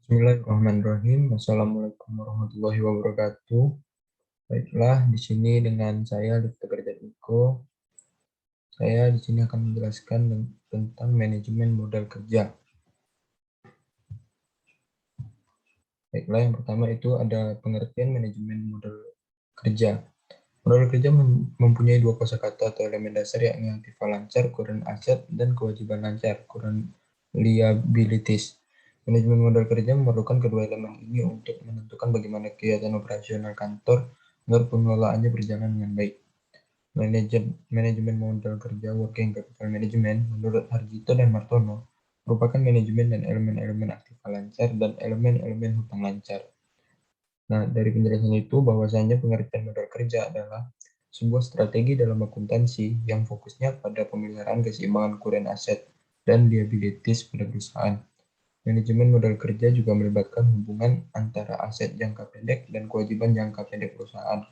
Bismillahirrahmanirrahim. Assalamualaikum warahmatullahi wabarakatuh. Baiklah, di sini dengan saya Dr. Gerjat Iko. Saya di sini akan menjelaskan tentang manajemen modal kerja. Baiklah, yang pertama itu ada pengertian manajemen modal kerja. Modal kerja mempunyai dua kosakata atau elemen dasar, yakni aktiva lancar, current asset, dan kewajiban lancar, current liabilities. Manajemen modal kerja memerlukan kedua elemen ini untuk menentukan bagaimana kegiatan operasional kantor agar pengelolaannya berjalan dengan baik. Manajemen modal kerja working capital management menurut Harjito dan Martono merupakan manajemen dan elemen-elemen aktiva lancar dan elemen-elemen hutang lancar. Nah, dari penjelasan itu bahwasanya pengertian modal kerja adalah sebuah strategi dalam akuntansi yang fokusnya pada pemeliharaan keseimbangan current asset dan liabilities pada perusahaan. Manajemen modal kerja juga melibatkan hubungan antara aset jangka pendek dan kewajiban jangka pendek perusahaan.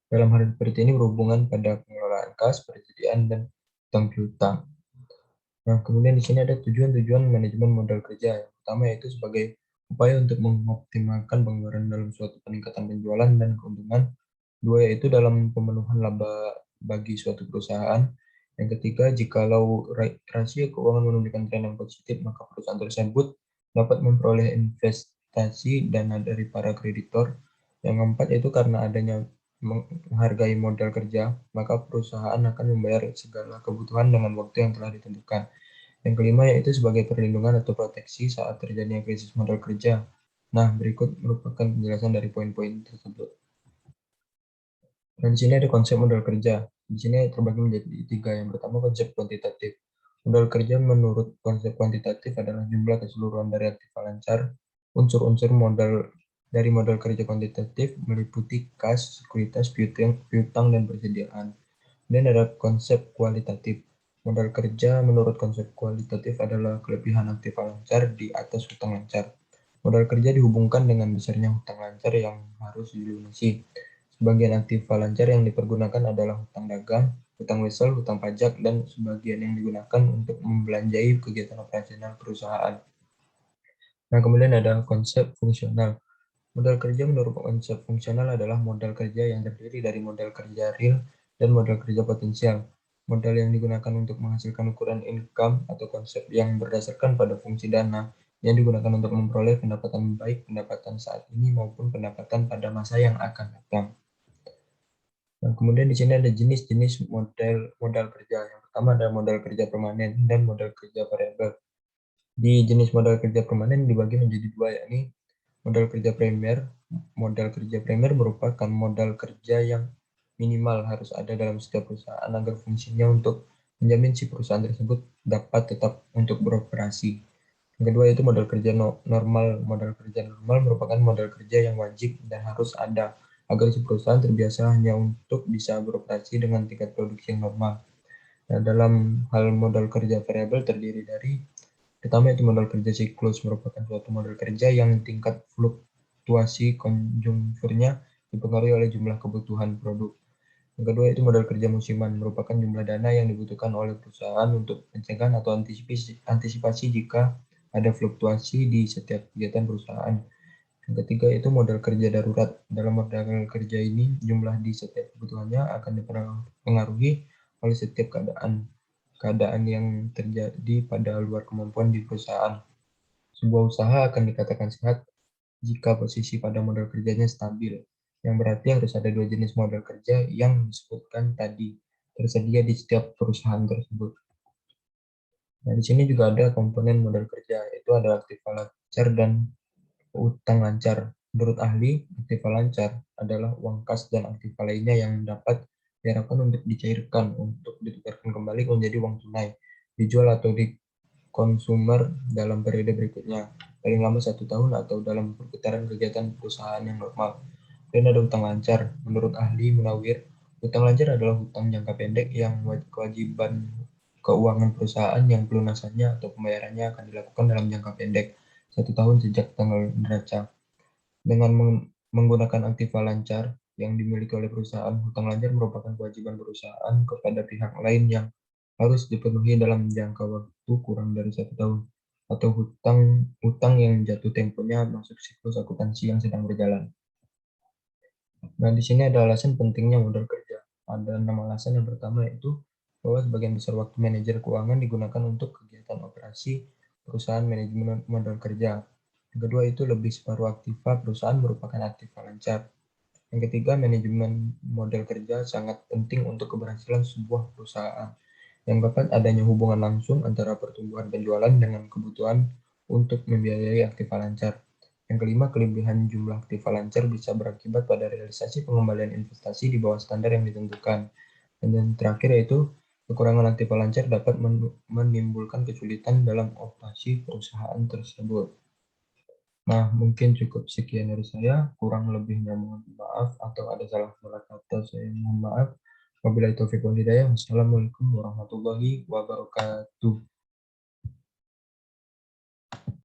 Dalam hal seperti ini berhubungan pada pengelolaan kas, persediaan, dan hutang piutang. Nah, kemudian di sini ada tujuan-tujuan manajemen modal kerja. Yang pertama yaitu sebagai upaya untuk mengoptimalkan pengeluaran dalam suatu peningkatan penjualan dan keuntungan. Dua, yaitu dalam pemenuhan laba bagi suatu perusahaan. Yang ketiga, jikalau rasio keuangan menunjukkan tren yang positif, maka perusahaan tersebut dapat memperoleh investasi dana dari para kreditor. Yang keempat, yaitu karena adanya menghargai modal kerja, maka perusahaan akan membayar segala kebutuhan dengan waktu yang telah ditentukan. Yang kelima yaitu sebagai perlindungan atau proteksi saat terjadinya krisis modal kerja. Nah, berikut merupakan penjelasan dari poin-poin tersebut. Dan di sini ada konsep modal kerja. Di sini terbagi menjadi tiga. Yang pertama konsep kuantitatif. Modal kerja menurut konsep kuantitatif adalah jumlah keseluruhan dari aktiva lancar. Unsur-unsur modal dari modal kerja kuantitatif meliputi kas, sekuritas, piutang, dan persediaan. Dan ada konsep kualitatif. Modal kerja menurut konsep kualitatif adalah kelebihan aktiva lancar di atas hutang lancar. Modal kerja dihubungkan dengan besarnya hutang lancar yang harus dilunasi. Sebagian aktiva lancar yang dipergunakan adalah hutang dagang, hutang wesel, hutang pajak, dan sebagian yang digunakan untuk membelanjai kegiatan operasional perusahaan. Nah, kemudian ada konsep fungsional. Modal kerja menurut konsep fungsional adalah modal kerja yang terdiri dari modal kerja real dan modal kerja potensial. Modal yang digunakan untuk menghasilkan ukuran income atau konsep yang berdasarkan pada fungsi dana yang digunakan untuk memperoleh pendapatan baik pendapatan saat ini maupun pendapatan pada masa yang akan datang. Nah, kemudian di sini ada jenis-jenis modal kerja. Yang pertama ada modal kerja permanen dan modal kerja variabel. Di jenis modal kerja permanen dibagi menjadi dua, yakni modal kerja primer. Modal kerja primer merupakan modal kerja yang minimal harus ada dalam setiap perusahaan agar fungsinya untuk menjamin si perusahaan tersebut dapat tetap untuk beroperasi. Yang kedua itu modal kerja normal. Modal kerja normal merupakan modal kerja yang wajib dan harus ada agar si perusahaan terbiasa hanya untuk bisa beroperasi dengan tingkat produksi yang normal. Nah, dalam hal modal kerja variabel terdiri dari pertama itu modal kerja siklus, merupakan suatu modal kerja yang tingkat fluktuasi konjungturnya dipengaruhi oleh jumlah kebutuhan produk. Yang kedua itu modal kerja musiman, merupakan jumlah dana yang dibutuhkan oleh perusahaan untuk pencegahan atau antisipasi jika ada fluktuasi di setiap kegiatan perusahaan. Yang ketiga itu modal kerja darurat. Dalam modal kerja ini, jumlah di setiap kebutuhannya akan dipengaruhi oleh setiap keadaan yang terjadi pada luar kemampuan di perusahaan. Sebuah usaha akan dikatakan sehat jika posisi pada modal kerjanya stabil, yang berarti harus ada dua jenis modal kerja yang disebutkan tadi tersedia di setiap perusahaan tersebut. Nah, di sini juga ada komponen modal kerja, yaitu ada aktiva lancar dan hutang lancar. Menurut ahli, aktiva lancar adalah uang kas dan aktiva lainnya yang dapat diharapkan untuk dicairkan untuk ditukarkan kembali menjadi uang tunai, dijual atau konsumer dalam periode berikutnya, paling lama 1 tahun atau dalam perputaran kegiatan perusahaan yang normal. Dan ada hutang lancar. Menurut ahli Munawir, hutang lancar adalah hutang jangka pendek yang kewajiban keuangan perusahaan yang pelunasannya atau pembayarannya akan dilakukan dalam jangka pendek 1 tahun sejak tanggal neraca. Dengan menggunakan aktiva lancar yang dimiliki oleh perusahaan, hutang lancar merupakan kewajiban perusahaan kepada pihak lain yang harus dipenuhi dalam jangka waktu kurang dari 1 tahun. atau utang yang jatuh temponya masuk siklus akuntansi yang sedang berjalan. Nah, di sini ada alasan pentingnya modal kerja. Ada 6 alasan. Yang pertama yaitu bahwa sebagian besar waktu manajer keuangan digunakan untuk kegiatan operasi perusahaan manajemen modal kerja. Yang kedua itu lebih separuh aktiva perusahaan merupakan aktiva lancar. Yang ketiga, manajemen model kerja sangat penting untuk keberhasilan sebuah perusahaan. Yang keempat, adanya hubungan langsung antara pertumbuhan penjualan dengan kebutuhan untuk membiayai aktiva lancar. Yang kelima, kelebihan jumlah aktiva lancar bisa berakibat pada realisasi pengembalian investasi di bawah standar yang ditentukan. Dan yang terakhir yaitu kekurangan aktiva lancar dapat menimbulkan kesulitan dalam operasi perusahaan tersebut. Nah, mungkin cukup sekian dari saya. Kurang lebihnya mohon maaf atau ada salah kata saya mohon maaf. Wabillahi taufiq wal hidayah. Wassalamualaikum warahmatullahi wabarakatuh.